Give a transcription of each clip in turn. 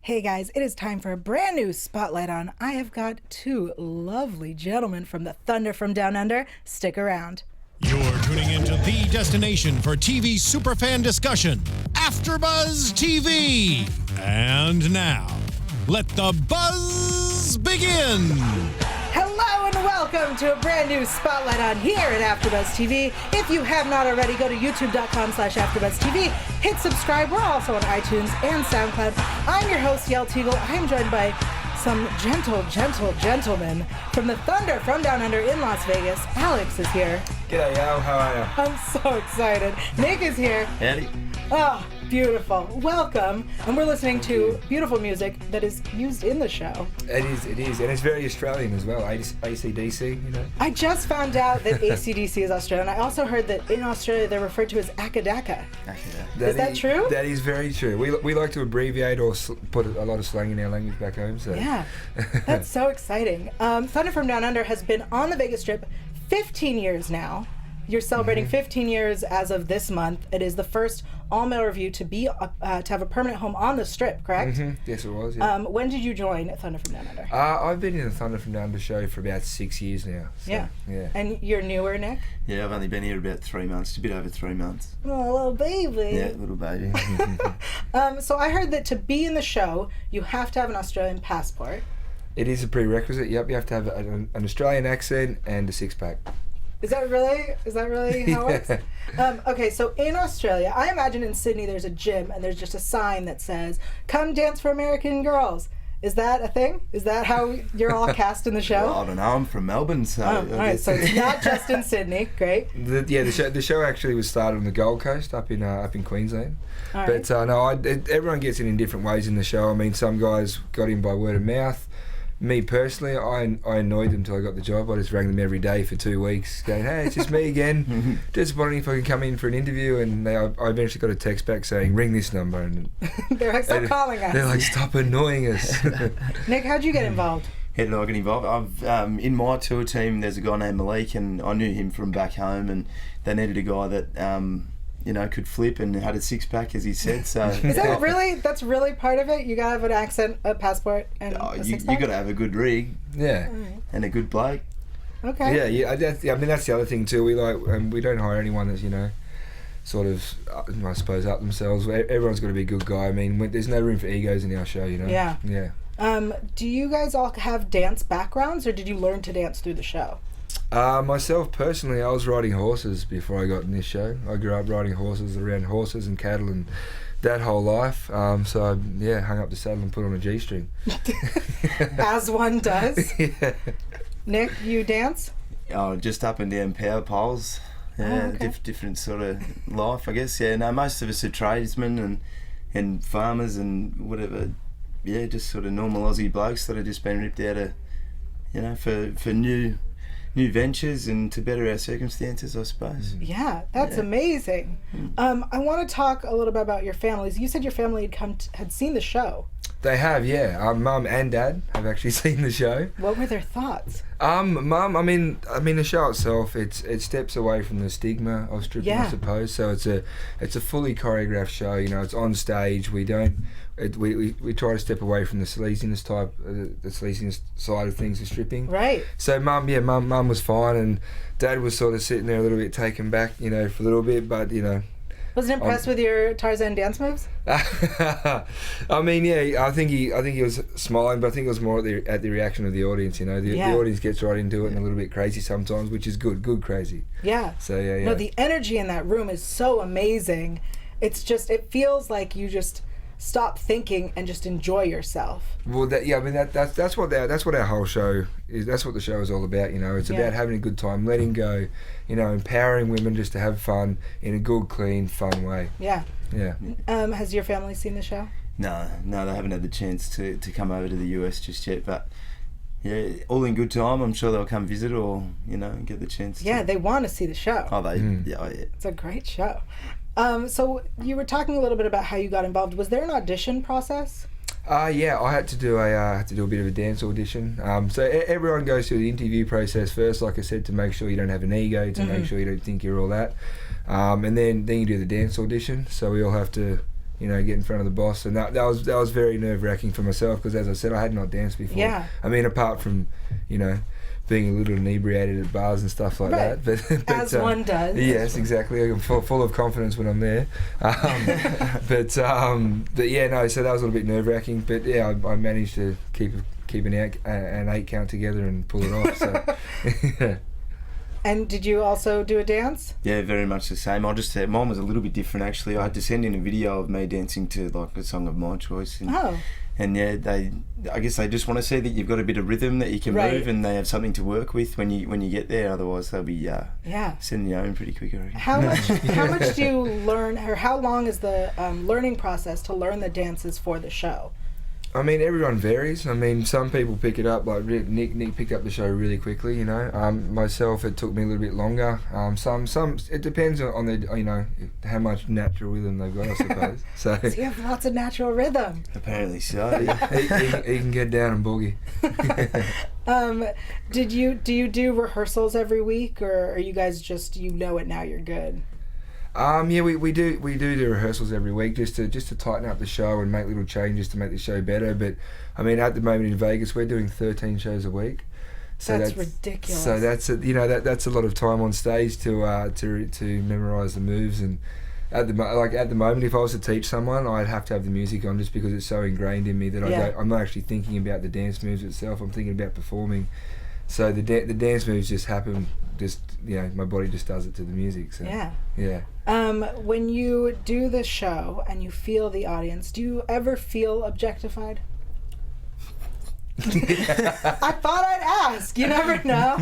Hey guys, it is time for a brand new spotlight on. I have got two lovely gentlemen from the Thunder from Down Under. Stick around. You're tuning into the destination for TV superfan discussion, AFTERBUZZ TV. And now, let the buzz begin. Hello and welcome to a brand new spotlight on here at AFTERBUZZ TV. If you have not already, go to youtube.com/AFTERBUZZ-TV. Hit subscribe. We're also on iTunes and SoundCloud. I'm your host, Yael Tygiel. I am joined by some gentle gentlemen from the Thunder from Down Under in Las Vegas. Alex is here. G'day, Yael. How are you? I'm so excited. Nick is here. Howdy. Oh, beautiful. Welcome. And we're listening to beautiful music that is used in the show. It is. And it's very Australian as well. AC/DC, you know. I just found out that AC/DC is Australian. I also heard that in Australia they're referred to as Akadaka. Is that true? That is very true. We like to abbreviate or put a lot of slang in our language back home. So. Yeah, that's so exciting. Thunder from Down Under has been on the Vegas Strip 15 years now. You're celebrating 15 years as of this month. It is the first all-male review to be to have a permanent home on the Strip, correct? Yes, it was. Yeah. When did you join Thunder from Down Under? I've been in the Thunder from Down Under show for about 6 years now. So, yeah. And you're newer, Nick? Yeah, I've only been here about 3 months, a bit over 3 months. Oh, little baby. Yeah, little baby. So I heard that to be in the show, you have to have an Australian passport. It is a prerequisite. Yep, you have to have an Australian accent and a six-pack. Is that really how it works? Okay, so in Australia, I imagine in Sydney there's a gym and there's just a sign that says, "Come dance for American girls." Is that a thing? Is that how you're all cast in the show? Well, I don't know. I'm from Melbourne, so... all right, so it's not just in Sydney. Great. The show actually was started on the Gold Coast, up in Queensland. All right. But everyone gets in different ways in the show. I mean, some guys got in by word of mouth. Me personally, I annoyed them till I got the job. I just rang them every day for 2 weeks, going, "Hey, it's just me again. Just wondering if I can come in for an interview." And I eventually got a text back saying, "Ring this number." And they're like, "Stop calling us." They're like, "Stop annoying us." Nick, how'd you get involved? How did I get involved? I've in my tour team, there's a guy named Malik, and I knew him from back home, and they needed a guy that could flip and had a six-pack, as he said. So is that really? That's really part of it. You gotta have an accent, a passport, and a six-pack? You gotta have a good rig, and a good bloke. Okay. Yeah. I mean, that's the other thing too. We don't hire anyone that's sort of, I suppose, up themselves. Everyone's got to be a good guy. I mean, there's no room for egos in our show, Yeah. Yeah. Do you guys all have dance backgrounds, or did you learn to dance through the show? Myself personally, I was riding horses before I got in this show. I grew up riding horses, around horses and cattle and that whole life. So I hung up the saddle and put on a G-string. As one does. Yeah. Nick, you dance? Oh, just up and down power poles. Yeah, okay. Different sort of life, I guess. Yeah, no, most of us are tradesmen and farmers and whatever. Yeah, just sort of normal Aussie blokes that have just been ripped out of, for new ventures and to better our circumstances, I suppose. Yeah, that's amazing. I want to talk a little bit about your families. You said your family had seen the show. They have, yeah. Mum and Dad have actually seen the show. What were their thoughts? Mum, I mean, the show itself, it steps away from the stigma of stripping, I suppose. So it's a fully choreographed show. It's on stage. We don't. We try to step away from the sleaziness side of things of stripping. Right. So mum was fine, and Dad was sort of sitting there a little bit taken back, for a little bit, but Wasn't impressed with your Tarzan dance moves? I mean, yeah, I think he was smiling, but I think it was more at the reaction of the audience. The audience gets right into it and a little bit crazy sometimes, which is good crazy. Yeah. So yeah. No, the energy in that room is so amazing. It feels like you just stop thinking and just enjoy yourself. Well, that's what our whole show is. That's what the show is all about. It's about having a good time, letting go, empowering women just to have fun in a good, clean, fun way. Yeah. Yeah. Has your family seen the show? No, they haven't had the chance to come over to the US just yet, but yeah, all in good time. I'm sure they'll come visit or get the chance. Yeah, they want to see the show. Oh, they yeah. It's a great show. So you were talking a little bit about how you got involved. Was there an audition process? Yeah, I had to do a bit of a dance audition. So everyone goes through the interview process first, like I said, to make sure you don't have an ego, to make sure you don't think you're all that. And then you do the dance audition. So we all have to, you know, get in front of the boss, and that was very nerve-wracking for myself, because as I said, I had not danced before. Yeah. I mean, apart from, you know, being a little inebriated at bars and stuff like Right. that, but As one does. Yes, exactly. I'm full of confidence when I'm there. But yeah, no. So that was a little bit nerve-wracking, but yeah, I managed to keep an 8 count together and pull it off. So. Yeah. And did you also do a dance? Yeah, very much the same. I'll just say mine was a little bit different actually. I had to send in a video of me dancing to like a song of my choice. And yeah, I guess they just want to see that you've got a bit of rhythm that you can Right. move, and they have something to work with when you get there. Otherwise, they'll be sending you home pretty quick, I reckon. How much do you learn, or how long is the learning process to learn the dances for the show? I mean, everyone varies. I mean, some people pick it up, like Nick picked up the show really quickly, you know. Myself, it took me a little bit longer. Some it depends on the, you know, how much natural rhythm they've got, I suppose. So You have lots of natural rhythm. Apparently so. he can get down and boogie. Do you do rehearsals every week, or are you guys just, you know it now, you're good? Yeah, we do the rehearsals every week just to tighten up the show and make little changes to make the show better. But I mean, at the moment in Vegas, we're doing 13 shows a week. So that's ridiculous. So that's that's a lot of time on stage to memorize the moves. And at the moment, if I was to teach someone, I'd have to have the music on, just because it's so ingrained in me that I'm not actually thinking about the dance moves itself. I'm thinking about performing. So the dance moves just happen. Just, you know, my body just does it to the music. So yeah. When you do the show and you feel the audience, do you ever feel objectified? I thought I'd ask. You never know.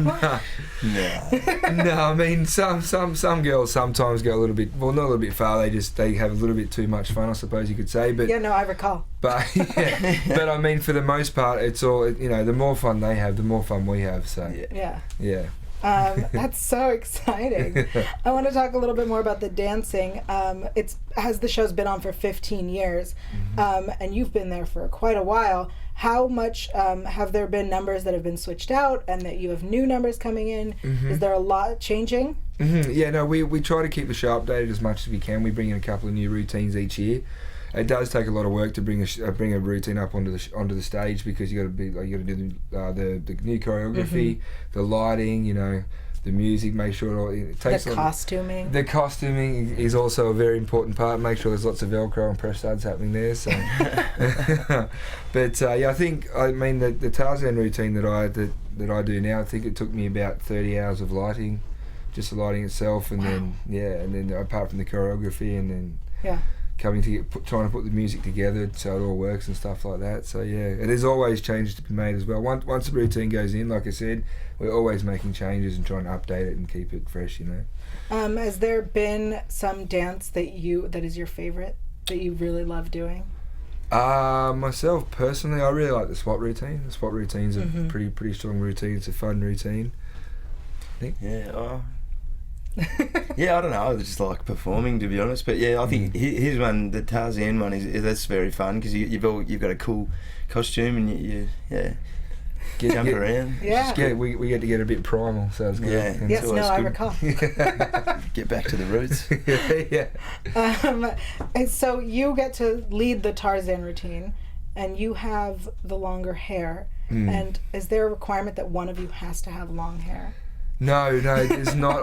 No, I mean, some girls sometimes go a little bit, well, not a little bit far. They have a little bit too much fun, I suppose you could say. But Yeah, no, I recall. But but I mean, for the most part, it's all, you know. The more fun they have, the more fun we have. So yeah. That's so exciting. I want to talk a little bit more about the dancing. The show's been on for 15 years, and you've been there for quite a while. How much have there been numbers that have been switched out, and that you have new numbers coming in? Is there a lot changing? Yeah, no, we try to keep the show updated as much as we can. We bring in a couple of new routines each year. It does take a lot of work to bring a routine up onto the stage, because you got to do the new choreography, the lighting, you know, the music. Make sure it takes the costuming. The costuming is also a very important part. Make sure there's lots of Velcro and press studs happening there. So, but yeah, I mean the Tarzan routine that I do now, I think it took me about 30 hours of lighting, just the lighting itself, and then apart from the choreography, and then trying to put the music together so it all works and stuff like that. So yeah, there's always changes to be made as well. Once the routine goes in, like I said, we're always making changes and trying to update it and keep it fresh, you know. Has there been some dance that is your favorite, that you really love doing? Myself personally, I really like the SWAT routine. The SWAT routine's a pretty strong routine. It's a fun routine, I think. Yeah, I don't know. I just like performing, to be honest. But yeah, I think his one, the Tarzan one, that's very fun, because you've got a cool costume, and you jump around. Yeah. We get to get a bit primal, so it's good. Yeah. Yes, no, I recall. Get back to the roots. And so you get to lead the Tarzan routine, and you have the longer hair. And is there a requirement that one of you has to have long hair? No, it's not.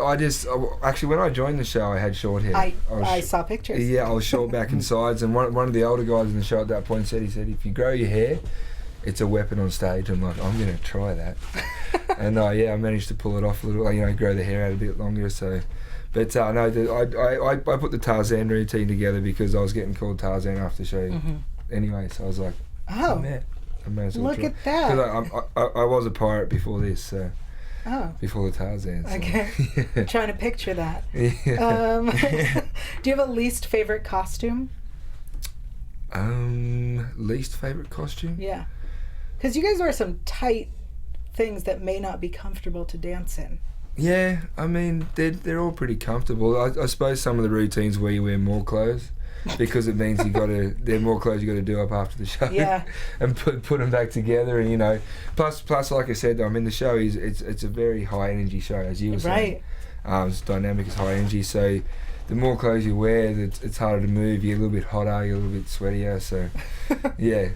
Actually, when I joined the show, I had short hair. I saw pictures. Yeah, I was short back and sides, and one of the older guys in the show at that point said, if you grow your hair, it's a weapon on stage. I'm like, I'm going to try that. And I managed to pull it off a little, you know, grow the hair out a bit longer. So, but I put the Tarzan routine together because I was getting called Tarzan after the show anyway. So I was like, man, I may as well look try. at that. Because I was a pirate before this, so. Before the Tarzan. So. Okay. Yeah. Trying to picture that. Yeah. Do you have a least favorite costume? Least favorite costume? Yeah. Because you guys wear some tight things that may not be comfortable to dance in. Yeah, I mean, they're all pretty comfortable. I suppose some of the routines where you wear more clothes, because it means there are more clothes you got to do up after the show. Yeah. And put them back together, and you know, plus like I said, I mean, the show it's a very high energy show, as you were saying. Right. It's dynamic, it's high energy, so the more clothes you wear, it's harder to move. You're a little bit hotter, you're a little bit sweatier. So, yeah.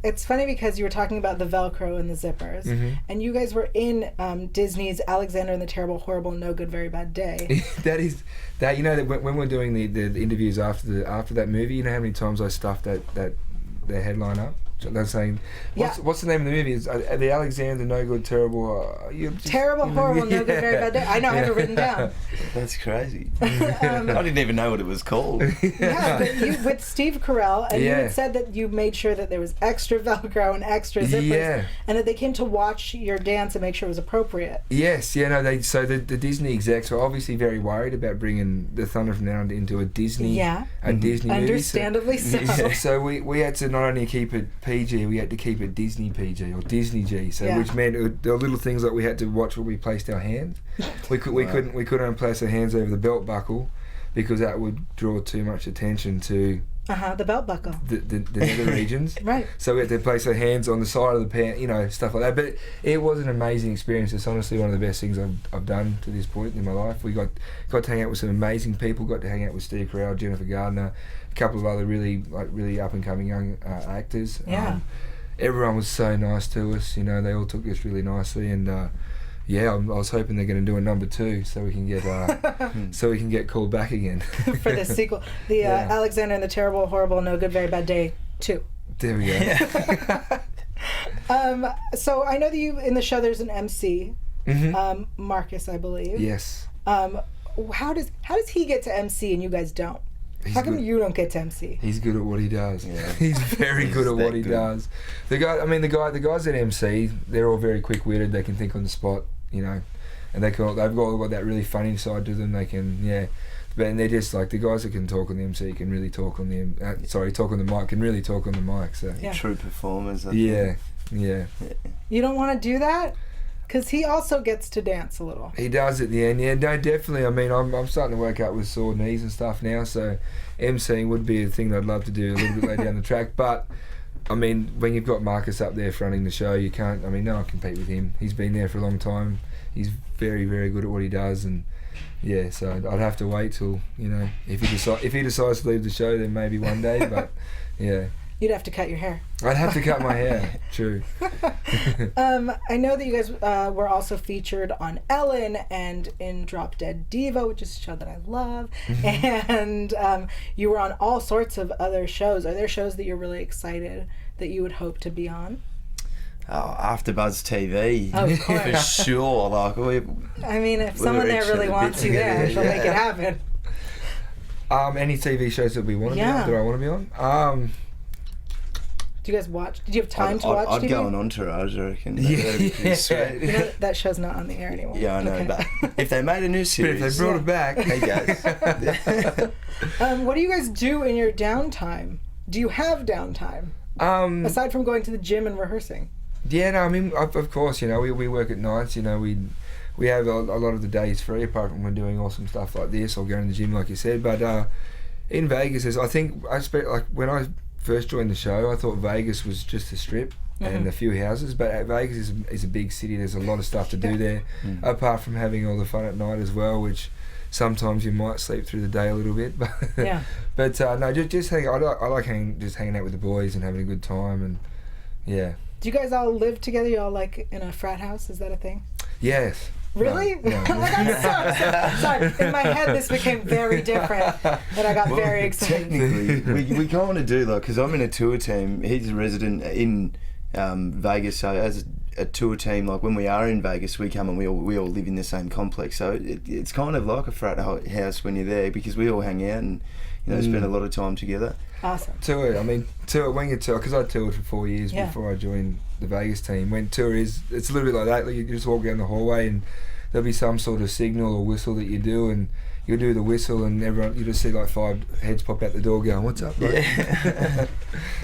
It's funny because you were talking about the Velcro and the zippers, and you guys were in Disney's Alexander and the Terrible, Horrible, No Good, Very Bad Day. that you know that when we're doing the interviews after that movie, you know how many times I stuffed that headline up. They're saying, what's the name of the movie? Is the Alexander No Good Terrible Terrible, Horrible, No Good, Very Bad Day. I know, I have it written down. That's crazy. I didn't even know what it was called. Yeah, but you with Steve Carell, and you had said that you made sure that there was extra Velcro and extra zippers, and that they came to watch your dance and make sure it was appropriate. Yes, so the Disney execs were obviously very worried about bringing the Thunder from Now On into a Disney Disney movie. Understandably so. So we had to not only keep it PG, we had to keep it Disney PG or Disney G. So which meant there were little things like we had to watch where we placed our hands. We couldn't place our hands over the belt buckle because that would draw too much attention to the belt buckle, the nether regions. Right. So we had to place our hands on the side of the pant, stuff like that. But it was an amazing experience. It's honestly one of the best things I've done to this point in my life. We got to hang out with some amazing people. Got to hang out with Steve Carell, Jennifer Gardner, a couple of other really up and coming young actors. Yeah. Everyone was so nice to us. They all took us really nicely, and I was hoping they're going to do a number 2 so we can get called back again for the sequel, the Alexander and the Terrible, Horrible, No Good, Very Bad Day 2. There we go. So I know that you in the show there's an MC, Marcus, I believe. Yes. How does he get to MC and you guys don't? How come you don't get to MC? He's good at what he does. Yeah. He's very good at what he does. The guys at MC, they're all very quick-witted. They can think on the spot, and they've all got that really funny side to them. They can, but they're just like the guys that can talk on the MC can really talk on the talk on the mic can really talk on the mic. So true performers. Yeah. You don't want to do that? Because he also gets to dance a little. He does at the end, no, definitely. I mean, I'm starting to work out with sore knees and stuff now, so emceeing would be a thing that I'd love to do a little bit later down the track. But, I mean, when you've got Marcus up there fronting the show, you can't, no one can compete with him. He's been there for a long time. He's very, very good at what he does, and so I'd have to wait till, if he decides to leave the show, then maybe one day, but, yeah. You'd have to cut your hair. I'd have to cut my hair, true. I know that you guys were also featured on Ellen and in Drop Dead Diva, which is a show that I love. And you were on all sorts of other shows. Are there shows that you're really excited that you would hope to be on? Oh, AFTERBUZZ TV. Oh, of course. For sure. If someone there really wants you there, she'll make it happen. Any TV shows that we want to be on, that I want to be on? Do you guys watch? Did you have time to watch TV? I'd go on Entourage, I reckon. That'd be pretty sweet. That show's not on the air anymore. Yeah, I know, but if they made a new series... But if they brought it back... Hey, guys. What do you guys do in your downtime? Do you have downtime? Aside from going to the gym and rehearsing? Yeah, no, of course, we work at nights, we have a lot of the days free, apart from when we're doing awesome stuff like this or going to the gym, like you said. But in Vegas, when I first joined the show, I thought Vegas was just a strip and a few houses, but Vegas is a big city. There's a lot of stuff to do there, apart from having all the fun at night as well, which sometimes you might sleep through the day a little bit. But no, just hang. I like hanging out with the boys and having a good time, and Do you guys all live together? You all like in a frat house? Is that a thing? Yes. Really? No. I'm sorry. In my head, this became very different, and I got very excited. Technically, we kind of do, because I'm in a tour team. He's a resident in Vegas, so as a tour team, when we are in Vegas, we come and we all live in the same complex. So it's kind of like a frat house when you're there, because we all hang out and spend a lot of time together. Awesome. Tour, when you tour, because I toured for 4 years before I joined the Vegas team. When tour it's a little bit like that. You just walk down the hallway and there'll be some sort of signal or whistle that you do, and you'll do the whistle, and you just see 5 heads pop out the door going, "What's up, bro?" Yeah.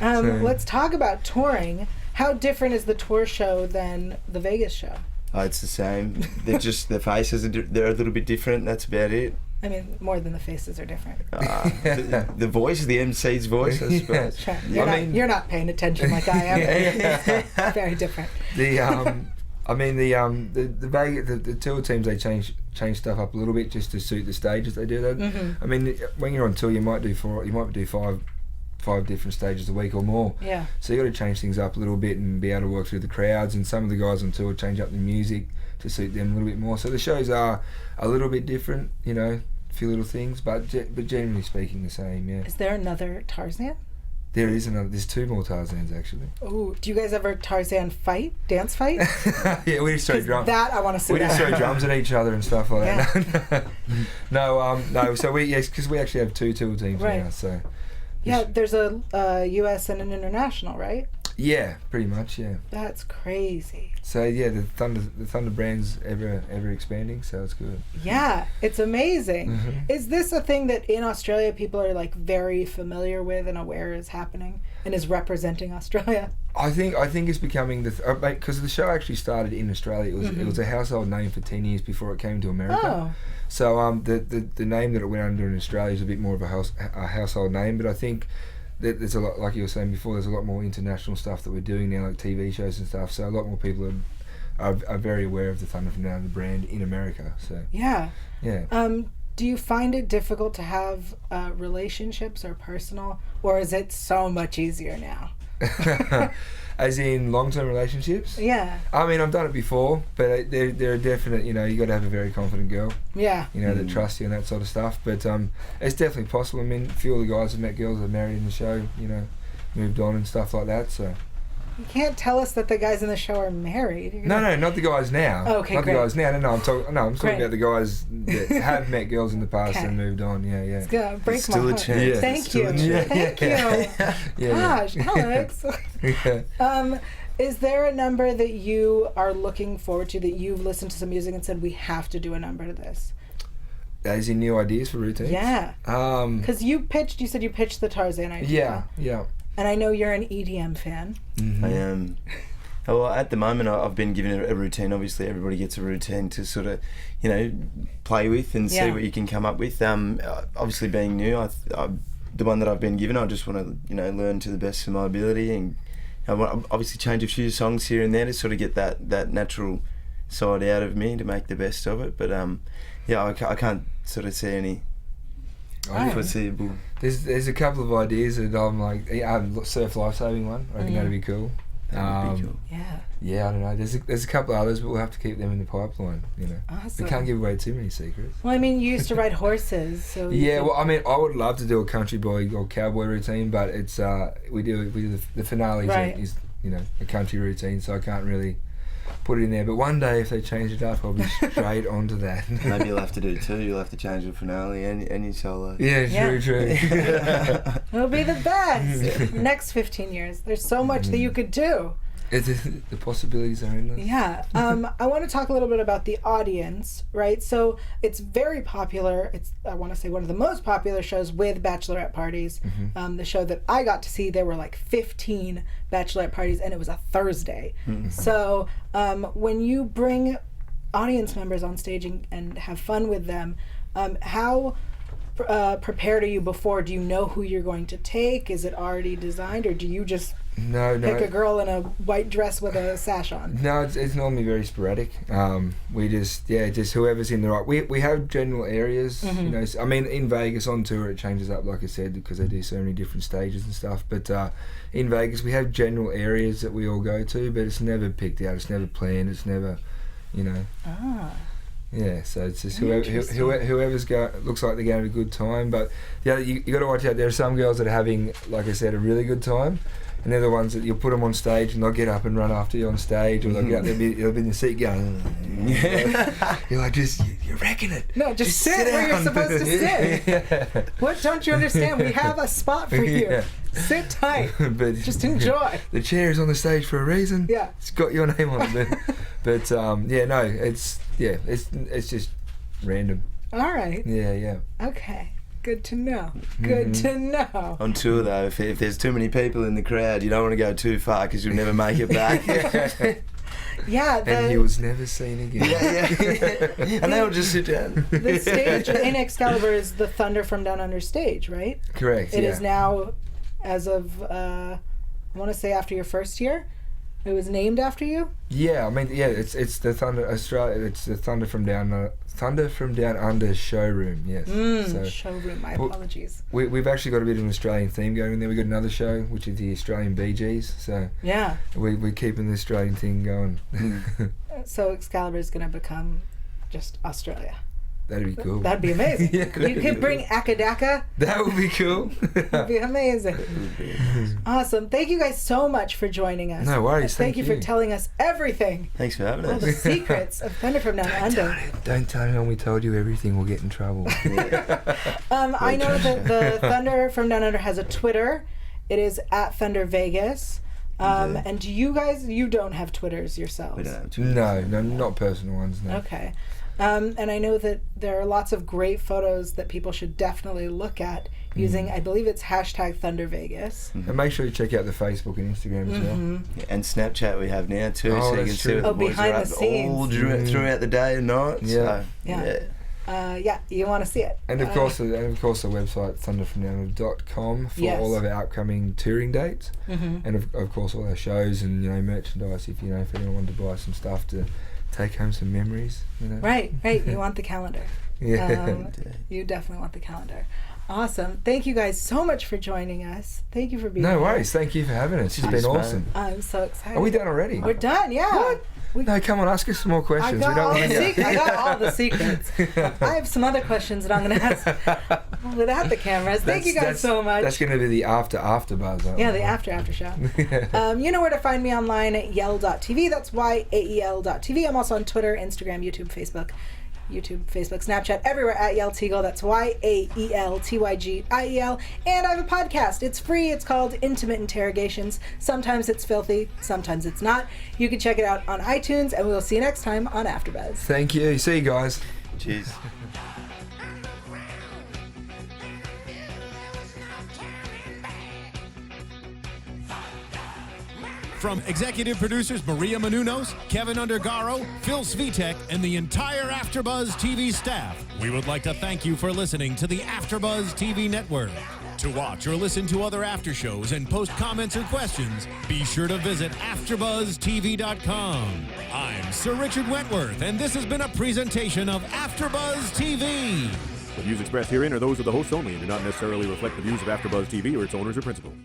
Let's talk about touring. How different is the tour show than the Vegas show? Oh, it's the same. They're just the faces they're a little bit different. That's about it. More than the faces are different. The voice, the MC's voice, I suppose. Sure. You're not paying attention like I am. Very different. The Vegas, the tour teams, they change change stuff up a little bit just to suit the stages they do that. I mean, when you're on tour, you might do five different stages a week or more. Yeah. So you got to change things up a little bit and be able to work through the crowds. And some of the guys on tour change up the music to suit them a little bit more. So the shows are a little bit different, you know, a few little things, but generally speaking, the same. Yeah. Is there another Tarzan? There's 2 more Tarzans actually. Oh, do you guys ever Tarzan dance fight? Yeah, we just throw drums. That I want to see. We just throw drums at each other and stuff like that. Yeah. No. So because we actually have 2 tour teams now. So yeah, there's a U.S. and an international, right? yeah, pretty much. Yeah. That's crazy. So yeah, the Thunder brand's ever expanding. So it's good. Yeah, it's amazing. Mm-hmm. Is this a thing that in Australia people are like very familiar with and aware is happening and is representing Australia? I think it's becoming because the show actually started in Australia. It was a household name for 10 years before it came to America. Oh. So the name that it went under in Australia is a bit more of a household name, but I think that there's a lot, like you were saying before, there's a lot more international stuff that we're doing now, like TV shows and stuff. So a lot more people are very aware of the Thunder from Down Under brand in America. So Yeah. yeah. Do you find it difficult to have relationships or personal, or is it so much easier now? As in long-term relationships? Yeah. I mean, I've done it before, but there are definite, you know, you got to have a very confident girl, Yeah. you know, that trusts you and that sort of stuff. But it's definitely possible. I mean, a few of the guys have met girls that are married in the show, you know, moved on and stuff like that. So You can't tell us that the guys in the show are married. no, not the guys now. Okay, not great. the guys now. No, I'm talking Great. about the guys that have met girls in the past Okay. and moved on. Yeah, yeah. It's gonna break It's my still a heart. chance. Yeah. Thank It's still you. a chance. Thank you. Yeah, Gosh, Alex. yeah. Is there a number that you are looking forward to that you've listened to some music and said we have to do a number to this? As in new ideas for routines? Yeah. Because you said you pitched the Tarzan idea. Yeah. And I know you're an EDM fan. Mm-hmm. I am. Well, at the moment, I've been given a routine. Obviously, everybody gets a routine to sort of, you know, play with and see Yeah. what you can come up with. Obviously, being new, the one that I've been given, I just want to, you know, learn to the best of my ability, and I want to obviously change a few songs here and there to sort of get that natural side out of me to make the best of it. But yeah, I can't sort of see any foreseeable. There's a couple of ideas that I'm like, surf lifesaving one. I reckon that'd be cool. That would be cool. Yeah. Yeah, I don't know. There's a couple of others, but we'll have to keep them in the pipeline. You know, Awesome. we can't give away too many secrets. Well, I mean, you used to ride horses, so you Yeah, could- well, I mean, I would love to do a country boy or cowboy routine, but it's we do the finale Right. is you know a country routine, so I can't really put it in there. But one day, if they change it up, I'll be straight onto that. Maybe you'll have to do 2. You'll have to change the finale and your solo. Yeah, Yeah. true. it'll be the best. Next 15 years, there's so much that you could do. The possibilities are endless. Yeah. I want to talk a little bit about the audience, right? So it's very popular. It's, I want to say, one of the most popular shows with bachelorette parties. The show that I got to see, there were like 15 bachelorette parties, and it was a Thursday. So when you bring audience members on stage and have fun with them, how prepared are you before? Do you know who you're going to take? Is it already designed, or do you just No. pick a girl in a white dress with a sash on? No, it's normally very sporadic. We just whoever's in the right. We have general areas. You know, I mean, in Vegas on tour it changes up, like I said, because they do so many different stages and stuff. But in Vegas we have general areas that we all go to, but it's never picked out. It's never planned. It's never, you know. Yeah, so it's just whoever's looks like they're going to have a good time. But you got to watch out. There are some girls that are having, like I said, a really good time. And they're the ones that you'll put them on stage and they'll get up and run after you on stage, or they'll get up, they'll be in the seat going, you're like, you're wrecking it. No, just sit where you're supposed to sit. Yeah. What don't you understand? We have a spot for you. Yeah. Sit tight. But Just enjoy. The chair is on the stage for a reason. Yeah. It's got your name on it. But it's just random. All right. Yeah. Okay. Good to know. Good to know. On tour though, if there's too many people in the crowd, you don't want to go too far because you'll never make it back. Yeah. And he was never seen again. yeah. And they'll just sit down. The stage in Excalibur is the Thunder from Down Under stage, right? Correct. It is now, as of I want to say after your first year. It was named after you? Yeah, I mean, yeah, it's the Thunder Australia. It's the Thunder from Down Under showroom. Yes. Showroom. My apologies. We've actually got a bit of an Australian theme going in there. We got another show, which is the Australian Bee Gees. So yeah, we're keeping the Australian thing going. So Excalibur is going to become just Australia. That'd be cool. That'd be amazing. Yeah, you could bring Akadaka. That would be cool. That'd be amazing. Awesome. Thank you guys so much for joining us. No worries. Thank you for telling us everything. Thanks for having us. All the secrets of Thunder from Down Under. Don't tell anyone we told you everything. We'll get in trouble. I know that the Thunder from Down Under has a Twitter. It is at Thunder Vegas. And do you guys, you don't have Twitters yourselves? We don't have Twitters. No, not personal ones. No. Okay. And I know that there are lots of great photos that people should definitely look at using, I believe it's hashtag Thunder Vegas. And make sure you check out the Facebook and Instagram as well. Yeah, and Snapchat we have now too, Oh, so you can that's see what true. the boys behind are the up scenes. all throughout the day and night. Yeah. So, Yeah, you want to see it. And of course, the website thunderfromdownunder.com for Yes. all of our upcoming touring dates, and of course all our shows and merchandise. If anyone wanted to buy some stuff to take home some memories, Right. You want the calendar. Yeah. You definitely want the calendar. Awesome. Thank you guys so much for joining us. Thank you for being No here. worries. Thank you for having us. It's been Cheers, man. awesome. I'm so excited. Are we done already? We're done, yeah. What? No, come on, ask us some more I questions. got, We don't all want the I got all the secrets. I have some other questions that I'm going to ask without the cameras. Thank you guys so much. That's going to be the AFTERBUZZ. Yeah, the after show. You know where to find me online at yael.tv. That's YAEL.tv. I'm also on Twitter, Instagram, YouTube, Facebook, Snapchat, everywhere at Yael Tygiel. That's YAELTYGIEL. And I have a podcast. It's free. It's called Intimate Interrogations. Sometimes it's filthy. Sometimes it's not. You can check it out on iTunes, and we'll see you next time on AfterBuzz. Thank you. See you guys. Cheers. From executive producers Maria Menounos, Kevin Undergaro, Phil Svitek, and the entire AfterBuzz TV staff, we would like to thank you for listening to the AfterBuzz TV network. To watch or listen to other after shows and post comments or questions, be sure to visit AfterBuzzTV.com. I'm Sir Richard Wentworth, and this has been a presentation of AfterBuzz TV. The views expressed herein are those of the hosts only and do not necessarily reflect the views of AfterBuzz TV or its owners or principals.